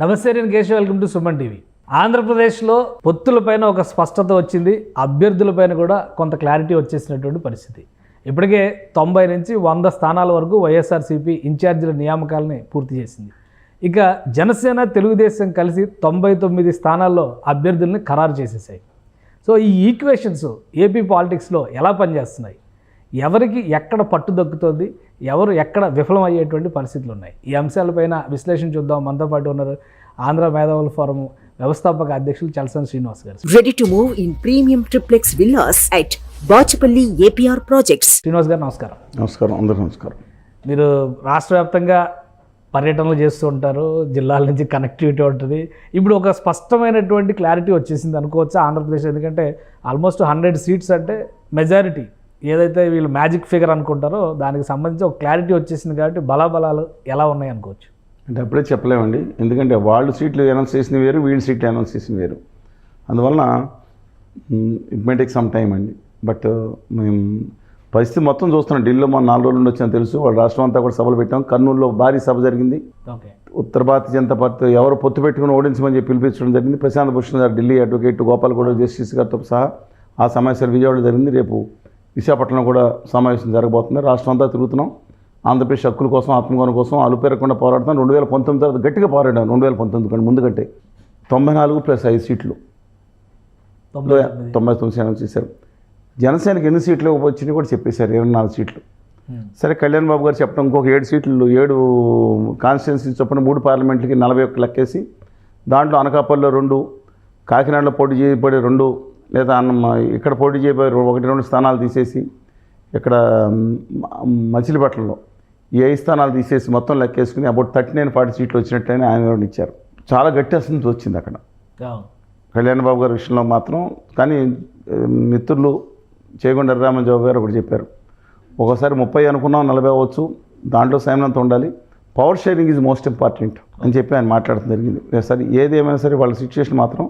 నమస్తే, నేను Keshav. Welcome to Suman TV. ఆంధ్రప్రదేశ్లో పొత్తులపైన ఒక స్పష్టత వచ్చింది, అభ్యర్థులపైన కూడా కొంత క్లారిటీ వచ్చేసినటువంటి పరిస్థితి. ఇప్పటికే 90 నుంచి 100 స్థానాల వరకు వైఎస్ఆర్సీపీ ఇన్ఛార్జీల నియామకాలని పూర్తి చేసింది. ఇక జనసేన, తెలుగుదేశం కలిసి 99 స్థానాల్లో అభ్యర్థుల్ని ఖరారు చేసేసాయి. సో ఈ ఈక్వేషన్స్ ఏపీ పాలిటిక్స్లో ఎలా పనిచేస్తున్నాయి, ఎవరికి ఎక్కడ పట్టు దక్కుతుంది, ఎవరు ఎక్కడ విఫలం అయ్యేటువంటి పరిస్థితులు ఉన్నాయి, ఈ అంశాలపైన విశ్లేషణ చూద్దాం. మనతో పాటు ఉన్నారు ఆంధ్ర మేధావుల ఫోరం వ్యవస్థాపక అధ్యక్షులు చలసాని శ్రీనివాస్ గారు. Ready to move in premium triplex villas at Bachupalli APR projects. Srinivas గారు నమస్కారం. నమస్కారం, అందరూ నమస్కారం. మీరు రాష్ట్ర వ్యాప్తంగా పర్యటనలు చేస్తూ ఉంటారు, జిల్లాల నుంచి కనెక్టివిటీ ఉంటుంది. ఇప్పుడు ఒక స్పష్టమైనటువంటి క్లారిటీ వచ్చేసింది అనుకోవచ్చు ఆంధ్రప్రదేశ్. ఎందుకంటే ఆల్మోస్ట్ 100 సీట్స్ అంటే మెజారిటీ, ఏదైతే వీళ్ళు మ్యాజిక్ ఫిగర్ అనుకుంటారో దానికి సంబంధించి ఒక క్లారిటీ వచ్చేసింది. కాబట్టి బలాబలాలు ఎలా ఉన్నాయి అనుకోవచ్చు. అంటే అప్పుడే చెప్పలేమండి, ఎందుకంటే వాళ్ళు సీట్లు అనౌన్స్ చేసిన వేరు, వీళ్ళు సీట్లు అనౌన్స్ చేసిన వేరు. అందువలన it may take some time అండి. బట్ మేము పరిస్థితి మొత్తం చూస్తున్నాం. ఢిల్లీలో మన 4 రోజులు నుండి వచ్చాను తెలుసు. వాళ్ళు రాష్ట్రం అంతా కూడా సభలు పెట్టాం. కర్నూలులో భారీ సభ జరిగింది. ఉత్తర భారతీయ జనతా పార్టీ ఎవరు పొత్తు పెట్టుకుని ఓడించమని చెప్పి పిలిపించడం జరిగింది. ప్రశాంత్ భూషణ్ గారు, ఢిల్లీ అడ్వకేట్ గోపాలగౌడ జస్టిస్ గారితో సహా ఆ సమావేశాలు విజయవాడ జరిగింది. రేపు విశాఖపట్నం కూడా సమావేశం జరగబోతుంది. రాష్ట్రం అంతా తిరుగుతున్నాం. ఆంధ్రప్రదేశ్ హక్కుల కోసం, ఆత్మగౌరవం కోసం అలుపేరకుండా పోరాడుతున్నాం. 2019 తర్వాత గట్టిగా పోరాడాం. 2019 కంటే ముందు కంటే 94 + 5 సీట్లు 99 అనౌన్స్ చేశారు. జనసేనకి ఎన్ని సీట్లు వచ్చినాయి కూడా చెప్పేశారు, 24 సీట్లు. సరే, కళ్యాణ్ బాబు గారు చెప్పడం ఇంకొక 7 సీట్లు, 7 కాన్స్టిట్యున్సీ చొప్పున 3 పార్లమెంట్లకి 41 లెక్కేసి దాంట్లో అనకాపల్లిలో 2, కాకినాడలో పోటీ చేయబడే 2, లేదా ఇక్కడ పోటీ చేయబోయే 1-2 స్థానాలు తీసేసి ఇక్కడ మచిలీపట్నంలో ఈ 5 స్థానాలు తీసేసి మొత్తం లెక్కేసుకుని అబౌట్ 39-40 సీట్లు వచ్చినట్లయినా ఆయన వివరణ ఇచ్చారు. చాలా గట్టి అసంతృప్తి వచ్చింది అక్కడ కళ్యాణ్ బాబు గారి విషయంలో మాత్రం. కానీ మిత్రులు చేగొండ రామజాబు గారు ఒకటి చెప్పారు, ఒకసారి 30 అనుకున్నాం, 40 అవ్వచ్చు, దాంట్లో సైమనంత ఉండాలి, power sharing is most important అని చెప్పి ఆయన మాట్లాడటం జరిగింది. సరే, ఏది ఏమైనా సరే వాళ్ళ సిచ్యువేషన్ మాత్రం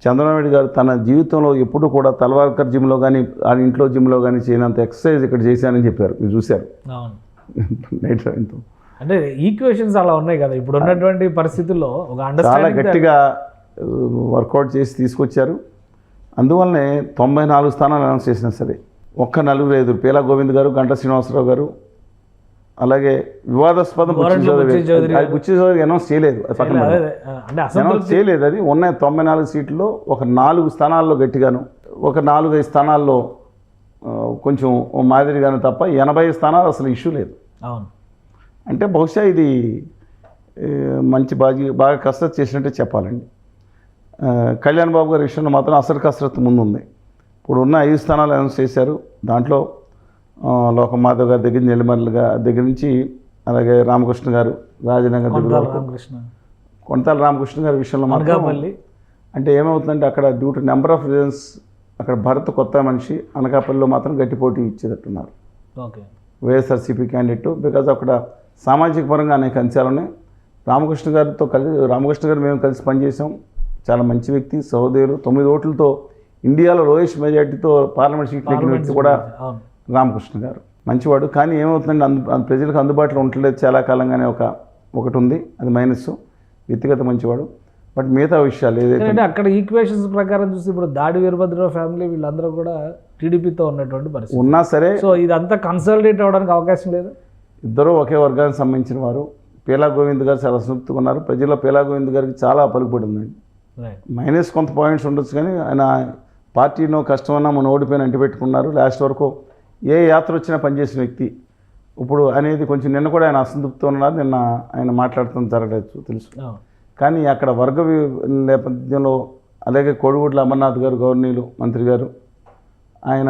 చంద్రబాబు నాయుడు గారు తన జీవితంలో ఎప్పుడు కూడా తలవార్కర్ జిమ్లో కానీ ఆయన ఇంట్లో జిమ్లో కానీ చేయనంత ఎక్సర్సైజ్ ఇక్కడ చేశానని చెప్పారు. మీరు చూశారు నైట్ రైన్తో. అంటే ఈక్వేషన్స్ అలా ఉన్నాయి కదా ఇప్పుడు ఉన్నటువంటి పరిస్థితుల్లో. ఒక చాలా గట్టిగా వర్కౌట్ చేసి తీసుకొచ్చారు. అందువల్లనే 94 స్థానాలు అనౌన్స్ చేసినా సరే ఒక్క 4 పేలా గోవింద్ గారు, గంటా శ్రీనివాసరావు గారు, అలాగే వివాదాస్పదం బుచ్చి చౌదరి అనౌన్స్ చేయలేదు. అనౌన్స్ చేయలేదు. అది ఉన్న 94 సీట్లలో ఒక 4 స్థానాల్లో గట్టిగాను, ఒక 4-5 స్థానాల్లో కొంచెం మాదిరిగాను తప్ప 80 స్థానాలు అసలు ఇష్యూ లేదు. అంటే బహుశా ఇది మంచి బాగా కసరత్తు చేసినట్టే చెప్పాలండి. కళ్యాణ్ బాబు గారి విషయంలో మాత్రం అసలు కసరత్తు ముందుంది. ఇప్పుడు ఉన్న 5 స్థానాలు అనౌన్స్ చేశారు. దాంట్లో లోకమాధవ్ గారి దగ్గర, నెల్లిమర్ల దగ్గర నుంచి, అలాగే రామకృష్ణ గారు, రాజనగర్ కొంతాల రామకృష్ణ గారి విషయంలో మాత్రం అంటే ఏమవుతుందంటే అక్కడ due to number of reasons అక్కడ భరత్ కొత్త మనిషి, అనకాపల్లిలో మాత్రం గట్టి పోటీ ఇచ్చేటట్టున్నారు వైఎస్ఆర్సీపీ క్యాండిడేట్. బికాజ్ అక్కడ సామాజిక పరంగా అనేక అంశాలు ఉన్నాయి. రామకృష్ణ గారు మేము కలిసి పనిచేసాం. చాలా మంచి వ్యక్తి, సహోదరులు. 9 ఓట్లతో ఇండియాలో లోయెస్ట్ మెజార్టీతో పార్లమెంట్ సీట్ నెగ్గిన వ్యక్తి కూడా రామకృష్ణ గారు. మంచివాడు. కానీ ఏమవుతుందంటే ప్రజలకు అందుబాటులో ఉండలేదు చాలా కాలంగానే ఒకటి ఉంది, అది మైనస్. వ్యక్తిగత మంచివాడు. బట్ మిగతా విషయాలు ఏదైతే అక్కడ ఈక్వేషన్స్ ప్రకారం చూస్తే ఇప్పుడు దాడి వీరభద్రరావు ఫ్యామిలీ వీళ్ళందరూ కూడా టీడీపీతో ఉన్నటువంటి పరిస్థితి ఉన్నా సరే, సో ఇదంతా కన్సల్టేట్ అవ్వడానికి అవకాశం లేదు. ఇద్దరూ ఒకే వర్గానికి సంబంధించిన వారు. పేలా గోవింద్ గారు చాలా సంతృప్తిగా ఉన్నారు. ప్రజల్లో పేలా గోవింద్ గారికి చాలా పలుకుబడి ఉందండి. మైనస్ కొంత పాయింట్స్ ఉండొచ్చు, కానీ ఆయన పార్టీలో కష్టమన్నా మనం ఓడిపోయిన అంటిపెట్టుకున్నారు. లాస్ట్ వరకు ఏ యాత్ర వచ్చినా పనిచేసిన వ్యక్తి. ఇప్పుడు అనేది కొంచెం నిన్న కూడా ఆయన అసంతృప్తితో ఉన్నారు. నిన్న ఆయన మాట్లాడుతున్న జరగలేదు తెలుసు. కానీ అక్కడ వర్గ నేపథ్యంలో, అలాగే కోడిగుడ్ల అమర్నాథ్ గారు, గవర్నీలు మంత్రి గారు, ఆయన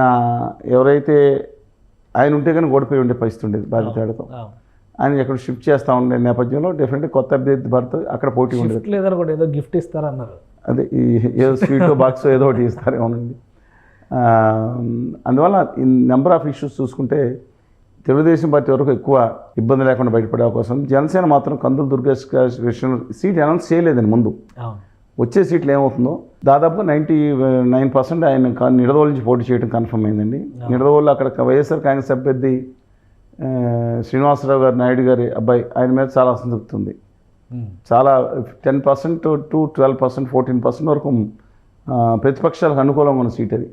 ఎవరైతే ఆయన ఉంటే కానీ ఓడిపోయి ఉండే పరిస్థితి ఉండేది బాధ్యతతో. ఆయన ఎక్కడ షిఫ్ట్ చేస్తూ ఉండే నేపథ్యంలో డెఫినెట్గా కొత్త అభ్యర్థి భర్త అక్కడ పోటీ ఉండేది. లేదని కూడా ఏదో గిఫ్ట్ ఇస్తారన్నారు. అదే ఏదో స్వీట్ బాక్స్ ఏదో ఒకటి ఇస్తారేమోనండి. అందువల్ల ఈ నెంబర్ ఆఫ్ ఇష్యూస్ చూసుకుంటే తెలుగుదేశం పార్టీ వరకు ఎక్కువ ఇబ్బంది లేకుండా బయటపడే అవకాశం. జనసేన మాత్రం కందులు దుర్గేష్ విషయంలో సీట్ అనౌన్స్ చేయలేదని ముందు. వచ్చే సీట్లు ఏమవుతుందో దాదాపుగా 99% ఆయన నిడదవోలు నుంచి పోటీ చేయడం కన్ఫర్మ్ అయిందండి. నిడదవోలు అక్కడ వైఎస్ఆర్ కాంగ్రెస్ అభ్యర్థి శ్రీనివాసరావు గారు, నాయుడు గారి అబ్బాయి, ఆయన మీద చాలా అసంతృప్తి ఉంది. చాలా 10% to 12%, 14% వరకు ప్రతిపక్షాలకు అనుకూలంగా ఉన్న సీట్ అది.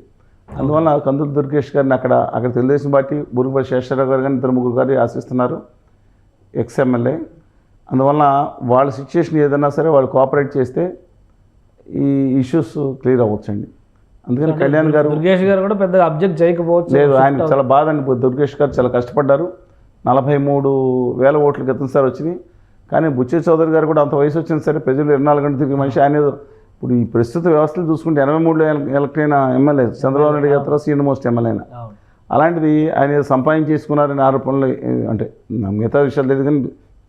అందువల్ల కందులు దుర్గేష్ గారిని అక్కడ తెలుగుదేశం పార్టీ బూరుగుపల్లి శేషరావు గారు కానీ 2-3 గారు ఆశిస్తున్నారు, ఎక్స్ఎమ్మెల్యే. అందువల్ల వాళ్ళ సిచ్యుయేషన్ ఏదైనా సరే వాళ్ళు కోఆపరేట్ చేస్తే ఈ ఇష్యూస్ క్లియర్ అవ్వచ్చండి. అందుకని కళ్యాణ్ గారు, దుర్గేష్ గారు కూడా పెద్దగా అబ్జెక్ట్ చేయకపోవచ్చు. లేదు, ఆయన చాలా బాధ అని దుర్గేష్ గారు చాలా కష్టపడ్డారు. 43,000 ఓట్ల క్రితం సార్ వచ్చింది. కానీ బుచ్చే చౌదరి గారు కూడా అంత వయసు వచ్చినా సరే ప్రజలు 24 గంటలు తిరిగి మనిషి. ఆయన ఇప్పుడు ఈ ప్రస్తుత వ్యవస్థలు చూసుకుంటే 83లో ఎలక్ట్ అయిన ఎమ్మెల్యే చంద్రబాబు నాయుడు గారు తర్వాత సీనియర్ మోస్ట్ ఎమ్మెల్యే. అలాంటిది ఆయన సంపాదించేసుకున్నారని ఆరోపణలు, అంటే మిగతా విషయాలు లేదు కానీ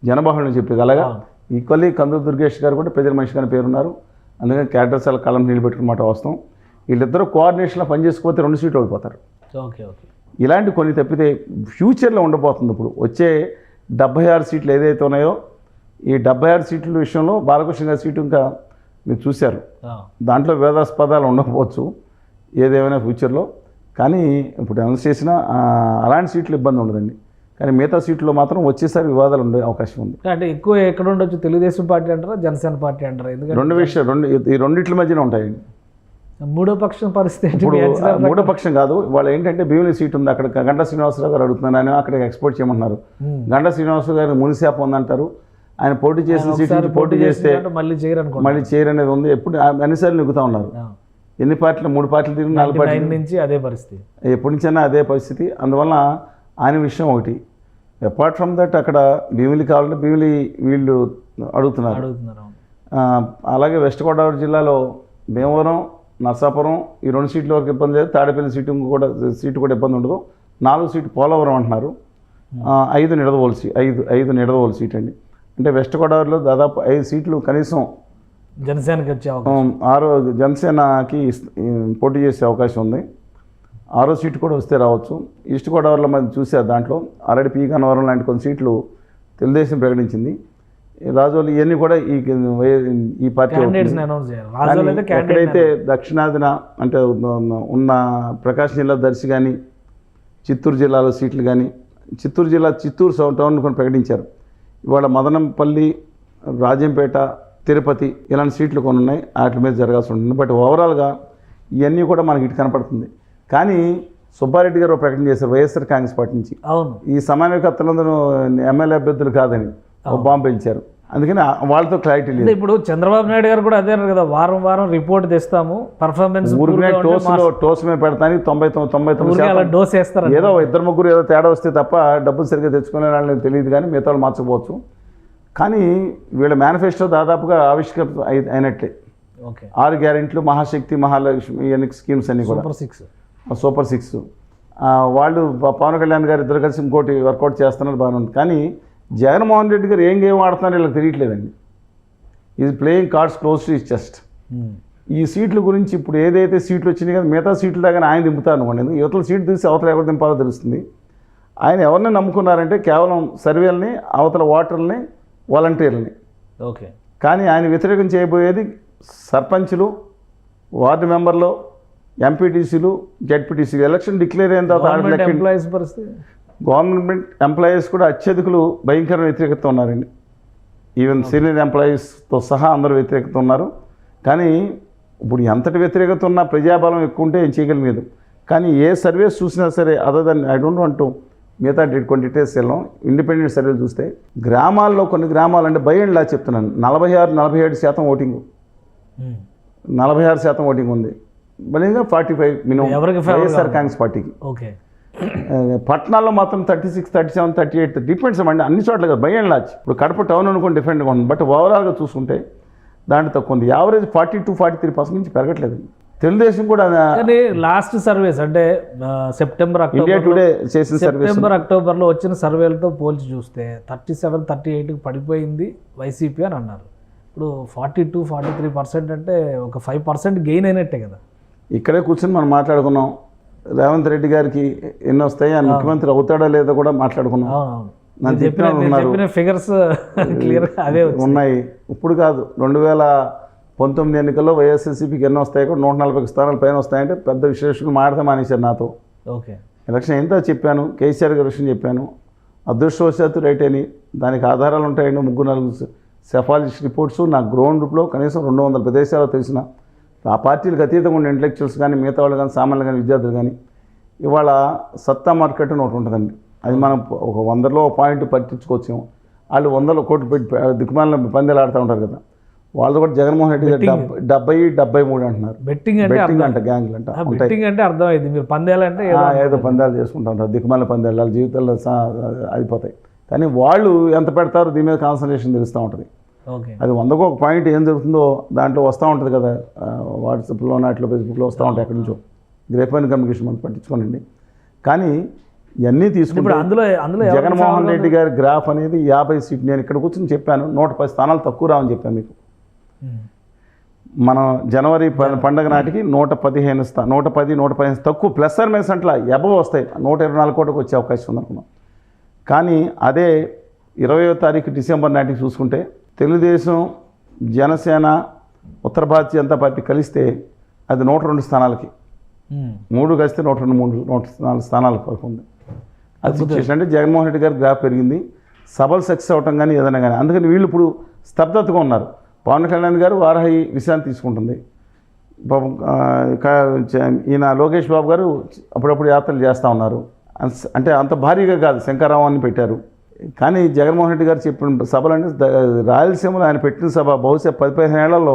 జనబాహుళ్యం చెప్పేది. అలాగా ఈక్వల్లీ కందులు దుర్గేష్ గారు కూడా ప్రజల మనిషి కానీ పేరున్నారు. అందుకని క్యాడర్స్ అలా కలం నిలబెట్టుకున్నమాట వాస్తవం. వీళ్ళిద్దరూ కోఆర్డినేషన్లో పనిచేసుకోకపోతే 2 సీట్లు ఓడిపోతారు. Okay okay. ఇలాంటి కొన్ని తప్పితే ఫ్యూచర్లో ఉండబోతుంది. ఇప్పుడు వచ్చే 76 సీట్లు ఏదైతే ఉన్నాయో, ఈ 76 సీట్ల విషయంలో బాలకృష్ణ గారి సీటు ఇంకా మీరు చూశారు, దాంట్లో వివాదాస్పదాలు ఉండకపోవచ్చు ఏదేమైనా ఫ్యూచర్లో. కానీ ఇప్పుడు అనౌన్స్ చేసిన అలాంటి సీట్లు ఇబ్బంది ఉండదండి. కానీ మిగతా సీట్లో మాత్రం వచ్చేసరి వివాదాలు ఉండే అవకాశం ఉంది. అంటే ఎక్కువ ఎక్కడ ఉండొచ్చు, తెలుగుదేశం పార్టీ అంటారా, జనసేన పార్టీ అంటారా? ఎందుకంటే 2 విషయాలు, ఈ రెండిట్ల మధ్యన ఉంటాయండి. మూడో పక్షం పరిస్థితి ఇప్పుడు మూడో పక్షం కాదు, వాళ్ళు ఏంటంటే భీమిలి సీట్ ఉంది, అక్కడ గంటా శ్రీనివాసరావు గారు అడుగుతున్నారు, ఆయన అక్కడికి ఎక్స్పోర్ట్ చేయమంటున్నారు. గంటా శ్రీనివాసరావు గారు మునిశాపం ఉందంటారు. ఆయన పోటీ చేసిన సీట్ నుంచి పోటీ చేస్తే మళ్ళీ చేయరనేది ఉంది. ఎప్పుడు అన్నిసార్లు నెగ్గుతూ ఉన్నారు. ఎన్ని పార్టీలు, 3 పార్టీలు తిరిగి 4 పార్టీల నుంచి అదే పరిస్థితి, ఎప్పటి నుంచైనా అదే పరిస్థితి. అందువల్ల ఆయన విషయం ఒకటి. అపార్ట్ ఫ్రమ్ దట్ అక్కడ భీమిలి కావాలంటే భీమిలి వీళ్ళు అడుగుతున్నారు. అలాగే వెస్ట్ గోదావరి జిల్లాలో భీమవరం, నర్సాపురం ఈ 2 సీట్ల వరకు ఇబ్బంది లేదు. తాడేపల్లి సీటు కూడా ఇబ్బంది ఉండదు. 4 సీటు పోలవరం అంటున్నారు. 5 నిడదవోలు సీట్ అండి. అంటే వెస్ట్ గోదావరిలో దాదాపు 5 సీట్లు కనీసం జనసేనకి వచ్చే అవకాశం, 6 జనసేనకి పోటీ చేసే అవకాశం ఉంది. 6వ సీటు కూడా వస్తే రావచ్చు. ఈస్ట్ గోదావరిలో మనం చూసారు, దాంట్లో ఆల్రెడీ పీ గన్నవరం లాంటి కొన్ని సీట్లు తెలుగుదేశం ప్రకటించింది. రాజోలు ఇవన్నీ కూడా ఈ పార్టీ. ఎక్కడైతే దక్షిణాదిన అంటే ఉన్న ప్రకాశం జిల్లా దర్శి కానీ, చిత్తూరు జిల్లాలో సీట్లు కానీ, చిత్తూరు టౌన్ కొన్ని ప్రకటించారు. ఇవాళ మదనంపల్లి, రాజంపేట, తిరుపతి ఇలాంటి సీట్లు కొన్ని ఉన్నాయి. వాటి మీద జరగాల్సి ఉంటుంది. బట్ ఓవరాల్గా ఇవన్నీ కూడా మనకి ఇటు కనపడుతుంది. కానీ సుబ్బారెడ్డి గారు ప్రకటన చేశారు వైఎస్ఆర్ కాంగ్రెస్ పార్టీ నుంచి, అవును, ఈ సమన్వయకర్తలందరూ ఎమ్మెల్యే అభ్యర్థులు కాదని బాంబు పెంచారు. అందుకని వాళ్ళతో క్లారిటీ లేదు. ఇప్పుడు చంద్రబాబు నాయుడు గారు కూడా అదే కదా, వారం రిపోర్ట్ తెస్తాము, పర్ఫార్మెన్స్ టోస్ మీద పెడతాను 99% డోస్ వేస్తారు. ఏదో 2-3 ఏదో తేడా వస్తే తప్ప డబ్బులు సరిగ్గా తెచ్చుకునే వాళ్ళని తెలియదు, కానీ మిగతా వాళ్ళు మార్చకపోవచ్చు. కానీ వీళ్ళ మేనిఫెస్టో దాదాపుగా ఆవిష్కృతం అయినట్లే. 6 గ్యారెంటీలు, మహాశక్తి, మహాలక్ష్మి ఇవన్నీ స్కీమ్స్ అన్నీ కూడా సూపర్ 6. వాళ్ళు పవన్ కళ్యాణ్ గారు ఇద్దరు కలిసి ఇంకోటి వర్కౌట్ చేస్తున్నారు, బాగానే ఉంది. కానీ జగన్మోహన్ రెడ్డి గారు ఏం గేమ్ ఆడుతున్నారో వీళ్ళకి తెలియట్లేదండి. Is playing cards close to his chest. ఈ సీట్ల గురించి ఇప్పుడు ఏదైతే సీట్లు వచ్చినాయి కదా, మిగతా సీట్లు దాకా ఆయన దింపుతారు అనుకోండి. యువతల సీట్లు తీసి అవతల ఎవరు దింపాలో తెలుస్తుంది. ఆయన ఎవరిని నమ్ముకున్నారంటే కేవలం సర్వేలని, అవతల ఓటర్లని, వాలంటీర్లని. ఓకే. కానీ ఆయన వ్యతిరేకం చేయబోయేది సర్పంచులు, వార్డు మెంబర్లు, ఎంపీటీసీలు, జెడ్పీటీసీలు. ఎలక్షన్ డిక్లేర్ అయిన తర్వాత గవర్నమెంట్ ఎంప్లాయీస్ కూడా అత్యధికులు భయంకర వ్యతిరేకత ఉన్నారండి. ఈవెన్ సీనియర్ ఎంప్లాయీస్తో సహా అందరూ వ్యతిరేకత ఉన్నారు. కానీ ఇప్పుడు ఎంతటి వ్యతిరేకత ఉన్నా ప్రజాబలం ఎక్కువ ఉంటే ఏం చేయగలిగేది. కానీ ఏ సర్వేస్ చూసినా సరే, other than I don't want to మిగతా కొన్ని డీటెయిల్స్ వెళ్ళాం. ఇండిపెండెంట్ సర్వేలు చూస్తే గ్రామాల్లో కొన్ని గ్రామాలు అంటే బై అండ్ లా చెప్తున్నాను, 46-47% ఓటింగ్, 46% ఓటింగ్ ఉంది. బలంగా 45 మినిమం వైఎస్ఆర్ కాంగ్రెస్ పార్టీకి. ఓకే. పట్టణాల్లో మాత్రం 36, 37, 38 డిపెండ్స్ అండి, అన్ని చోట్ల కదా బై అండ్ లార్జ్. ఇప్పుడు కడప టౌన్ అనుకోండి డిఫరెంట్గా ఉంది, బట్ ఓవరాల్గా చూసుకుంటే దాంట్లో తక్కువ ఉంది. యావరేజ్ 42-43% నుంచి పెరగట్లేదు. తెలుగుదేశం కూడా లాస్ట్ సర్వేస్ అంటే సెప్టెంబర్ అక్టోబర్లో వచ్చిన సర్వేలతో పోల్చి చూస్తే 37-38కి పడిపోయింది వైసీపీ అని అన్నారు. ఇప్పుడు 42-43% అంటే ఒక 5% గెయిన్ అయినట్టే కదా. ఇక్కడే కూర్చొని మనం మాట్లాడుకున్నాం, రేవంత్ రెడ్డి గారికి ఎన్ని వస్తాయి, ఆయన ముఖ్యమంత్రి అవుతాడా లేదో కూడా మాట్లాడుకున్నాం. నన్ను చెప్పిన ఫిగర్స్ అదే ఉన్నాయి. ఇప్పుడు కాదు, 2019 ఎన్నికల్లో వైఎస్ఆర్సీపీకి ఎన్ని వస్తాయి కూడా 140 స్థానాల పైన వస్తాయంటే పెద్ద విశ్లేషకులు మాట్లాడతా మానేశారు నాతో. ఓకే. ఎలక్షన్ ఎంత చెప్పాను, కేసీఆర్ గారి విషయం చెప్పాను, అదృష్టవశాత్తు రైట్ అని దానికి ఆధారాలు ఉంటాయండి. 3-4 సెఫాలజిస్ట్ రిపోర్ట్స్ నా గ్రౌండ్ రూప్లో కనీసం 200 ప్రదేశాల్లో తెలిసిన ఆ పార్టీలకు అతీతంగా ఉండే ఇంటలెక్చువల్స్ కానీ మిగతా వాళ్ళు కానీ సామాన్యులు కానీ విద్యార్థులు కానీ ఇవాళ సత్తా మార్కెట్ అని ఒకటి ఉంటుందండి. అది మనం ఒక 100లో పాయింట్ పట్టించుకోవచ్చేమో. వాళ్ళు 100 కోట్లు పెట్టి దిక్కుమాల పందేలు ఆడుతూ ఉంటారు కదా, వాళ్ళు కూడా జగన్మోహన్ రెడ్డి గారు 70-73 అంటున్నారు. బెట్టింగ్ అంట గ్యాంగ్లు అంట ఉంటాయి. బెట్టింగ్ అంటే అర్థమైంది. మీరు పందేలంటే ఏదో పందాలు చేసుకుంటూ ఉంటారు, దిక్కుమాల పందాలు వాళ్ళ జీవితాల్లో అయిపోతాయి. కానీ వాళ్ళు ఎంత పెడతారో దీని మీద కాన్సన్ట్రేషన్ తెలుస్తూ ఉంటుంది. ఓకే, అది 100కు ఒక పాయింట్ ఏం జరుగుతుందో దాంట్లో వస్తూ ఉంటుంది కదా, వాట్సాప్లో నాటిలో ఫేస్బుక్లో వస్తూ ఉంటాయి ఎక్కడి నుంచో. గ్రేఫైన్ కమ్యూనికేషన్ మనం పట్టించుకోనండి. కానీ ఇవన్నీ తీసుకుంటే అందులో జగన్మోహన్ రెడ్డి గారి గ్రాఫ్ అనేది 50 సీట్లు. నేను ఇక్కడ కూర్చొని చెప్పాను 110 స్థానాలు తక్కువ రావని చెప్పాను మీకు. మనం జనవరి పండగ నాటికి 110 తక్కువ ప్లస్ ఆర్ మైనస్ అట్లా ఎబవ్ వస్తాయి. 124 కోట్లకు వచ్చే అవకాశం ఉందనుకున్నాం. కానీ అదే 20వ తారీఖు డిసెంబర్ నాటికి చూసుకుంటే తెలుగుదేశం, జనసేన, ఉత్తర భారతీయ జనతా పార్టీ కలిస్తే అది 102 స్థానాలకి, 3 కలిస్తే 104 స్థానాల వరకు ఉంది. అది సిచ్యువేషన్. అంటే జగన్మోహన్ రెడ్డి గారి గ్రాఫ్ పెరిగింది, సభలు సక్సెస్ అవటం కానీ ఏదైనా కానీ. అందుకని వీళ్ళు ఇప్పుడు స్తబ్దతగా ఉన్నారు. పవన్ కళ్యాణ్ గారు వారాహి విశ్రాంతి తీసుకుంటుంది. ఈయన లోకేష్ బాబు గారు అప్పుడప్పుడు యాత్రలు చేస్తూ ఉన్నారు. అంటే అంత భారీగా కాదు, శంకరరావాన్ని పెట్టారు. కానీ జగన్మోహన్ రెడ్డి గారు చెప్పిన సభలు అంటే రాయలసీమలో ఆయన పెట్టిన సభ బహుశా 10-15 ఏళ్లలో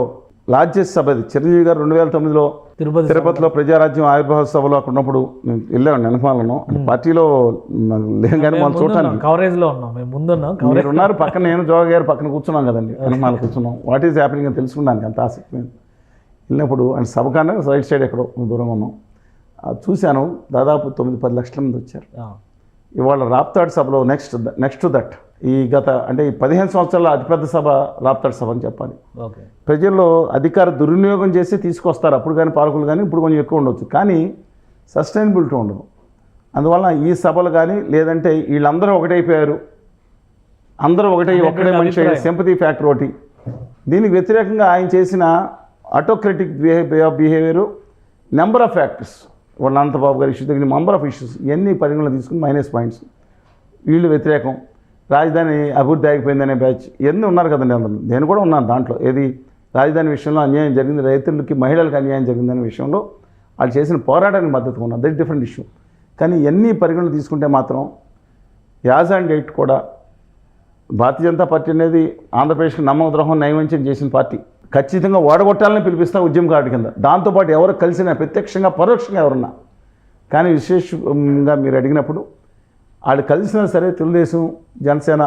లార్జెస్ట్ సభ అది. చిరంజీవి గారు 2009లో తిరుపతిలో ప్రజారాజ్యం ఆవిర్భావ సభలో అక్కడ ఉన్నప్పుడు మేము వెళ్ళాము. వెనకమాలను పార్టీలో లేం కానీ మనం చూడటానికి కవరేజ్లో ఉన్నాం, మేము ముందున్నాం. మీరు ఉన్నారు పక్కన, నేను జోగ గారు పక్కన కూర్చున్నాం కదండి, వెనకమాల కూర్చున్నాం. వాట్ ఈజ్ హ్యాపెనింగ్ అని తెలుసుకున్నాను. అంత ఆసక్తి మేము వెళ్ళినప్పుడు అంటే సభ కన్నా రైట్ సైడ్ ఎక్కడో దూరంగా ఉన్నాం. చూశాను, దాదాపు 9-10 లక్షల మంది వచ్చారు. ఇవాళ రాప్తాడు సభలో నెక్స్ట్ దట్ ఈ గత అంటే ఈ 15 సంవత్సరాల అతిపెద్ద సభ రాప్తాడు సభ అని చెప్పాలి. ప్రజల్లో అధికార దుర్వినియోగం చేసి తీసుకొస్తారు అప్పుడు కానీ పాలకులు కానీ, ఇప్పుడు కొంచెం ఎక్కువ ఉండొచ్చు, కానీ సస్టైనబిలిటీ ఉండదు. అందువల్ల ఈ సభలు కానీ లేదంటే వీళ్ళందరూ ఒకటైపోయారు, అందరూ ఒక్కడే మనిషి సింపతి ఫ్యాక్టర్ ఒకటి. దీనికి వ్యతిరేకంగా ఆయన చేసిన autocratic behaviour, number of factors, వాళ్ళ అనంతబాబు గారి ఇష్యూ దగ్గర నెంబర్ ఆఫ్ ఇష్యూస్ ఇవన్నీ పరిగణలో తీసుకుని మైనస్ పాయింట్స్. వీళ్ళు వ్యతిరేకం, రాజధాని అభివృద్ధి ఆగిపోయిందనే బ్యాచ్ ఇవన్నీ ఉన్నారు కదండి అందరూ. నేను కూడా ఉన్నాను దాంట్లో. ఏది రాజధాని విషయంలో అన్యాయం జరిగింది, రైతులకి మహిళలకు అన్యాయం జరిగిందనే విషయంలో వాళ్ళు చేసిన పోరాటానికి మద్దతుగా ఉన్నారు. That different issue. కానీ ఇవన్నీ పరిగణలు తీసుకుంటే మాత్రం యాజ్ అండ్ డేట్ కూడా భారతీయ జనతా పార్టీ అనేది ఆంధ్రప్రదేశ్కి నమ్మద్రోహం నైవంచం చేసిన పార్టీ. ఖచ్చితంగా ఓడగొట్టాలని పిలిపిస్తా ఉద్యమకారుడి కింద. దాంతోపాటు ఎవరు కలిసినా ప్రత్యక్షంగా పరోక్షంగా ఎవరున్నా కానీ విశేషంగా మీరు అడిగినప్పుడు వాళ్ళు కలిసినా సరే తెలుగుదేశం, జనసేన,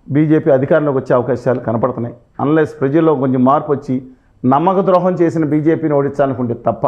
బీజేపీ అధికారంలోకి వచ్చే అవకాశాలు కనపడుతున్నాయి. అన్లెస్ ప్రజల్లో కొంచెం మార్పు వచ్చి నమ్మక ద్రోహం చేసిన బీజేపీని ఓడించాలనుకుంటే తప్ప.